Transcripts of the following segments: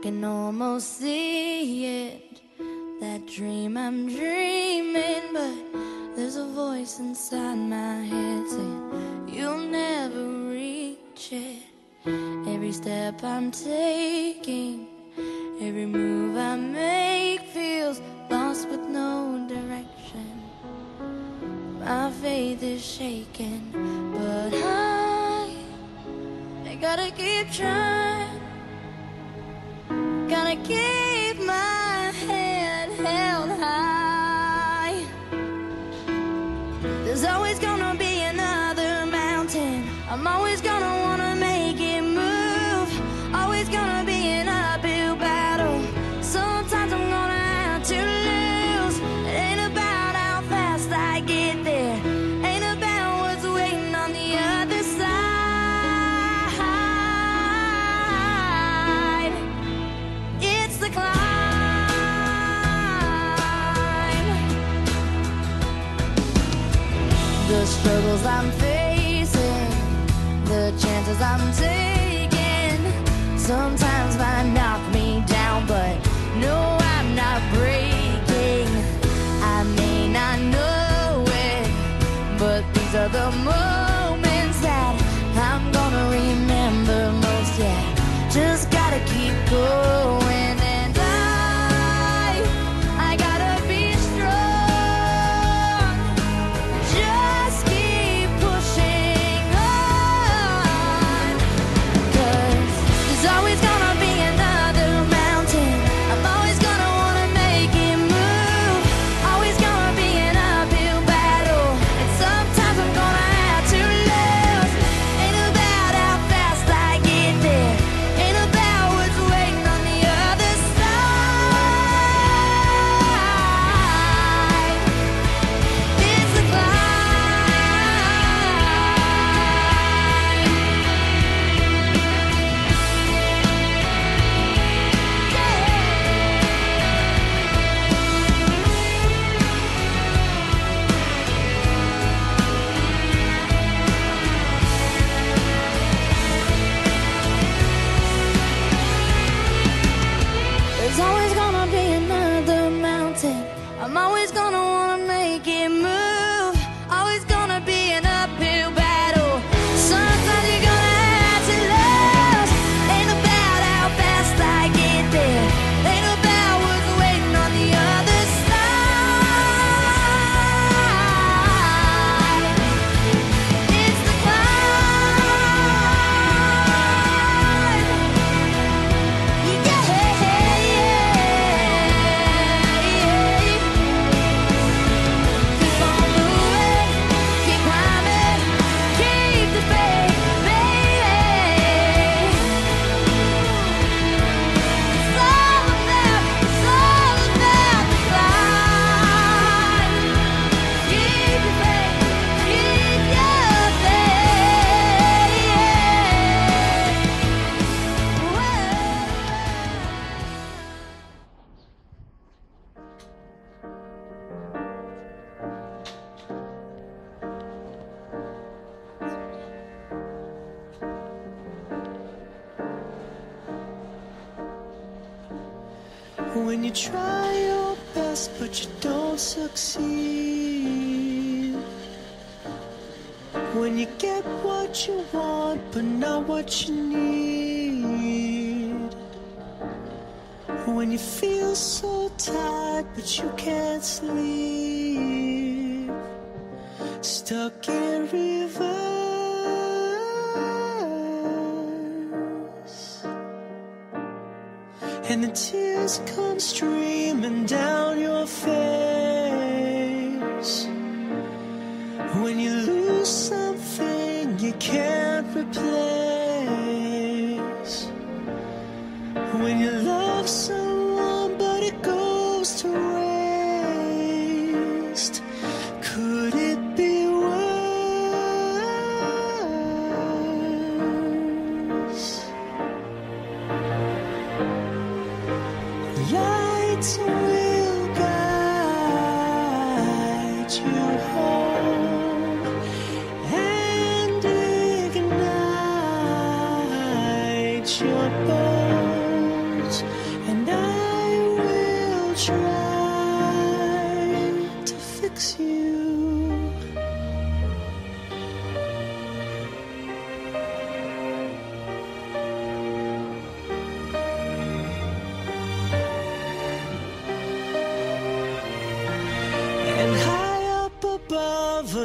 can almost see it, that dream I'm dreaming, but there's a voice inside my head saying you'll never reach it. Every step I'm taking, every move I make feels lost with no direction. My faith is shaking, but I gotta keep trying. Gotta keep my head held high. There's always gonna be another mountain. I'm always gonna wanna make it move. Always gonna be an uphill battle. Sometimes I'm gonna have to lose. It ain't about how fast I get there, ain't about what's waiting on the other side. It's the climb. The struggles I'm facing, the chances I'm taking, sometimes might knock me down, but no, I'm not breaking. I may not know it, but these are the moments that I'm gonna remember most. Yeah, just gotta keep going, and I gotta be strong. Just keep pushing on, 'cause there's always gonna be another mountain. I'm always gonna wanna make it move. Always gonna be an uphill battle, and sometimes I'm gonna have to lose. Ain't about how fast I get there, ain't about what's waiting on the other side. It's the There's always gonna be another mountain. I'm always gonna wanna make it move. Always gonna be an uphill battle. Sometimes you're gonna have to lose. Ain't about how fast I get there, ain't about what's waiting on the other side. It's the climb. Yeah, keep on moving, keep climbing, keep the faith, baby. It's all about the climb. Keep your faith, keep your faith. When you try your best but you don't succeed, when you get what you want but not what you need, when you feel so tired but you can't sleep, stuck in reverse, and the tears come streaming down your face. When you lose something you can't replace, when you love someone but it goes to waste, could it be worse? Lights will guide you home and ignite your bones.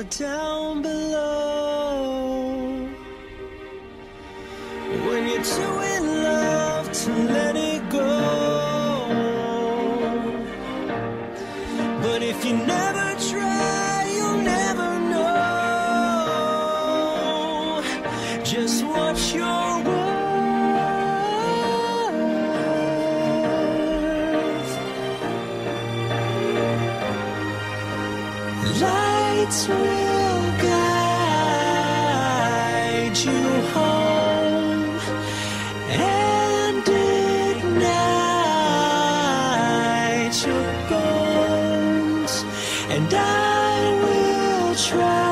down below. When you're too in love to let it go. But if you never try, you'll never know. Just watch your worth. Lights will guide you home and ignite your bones, and I will try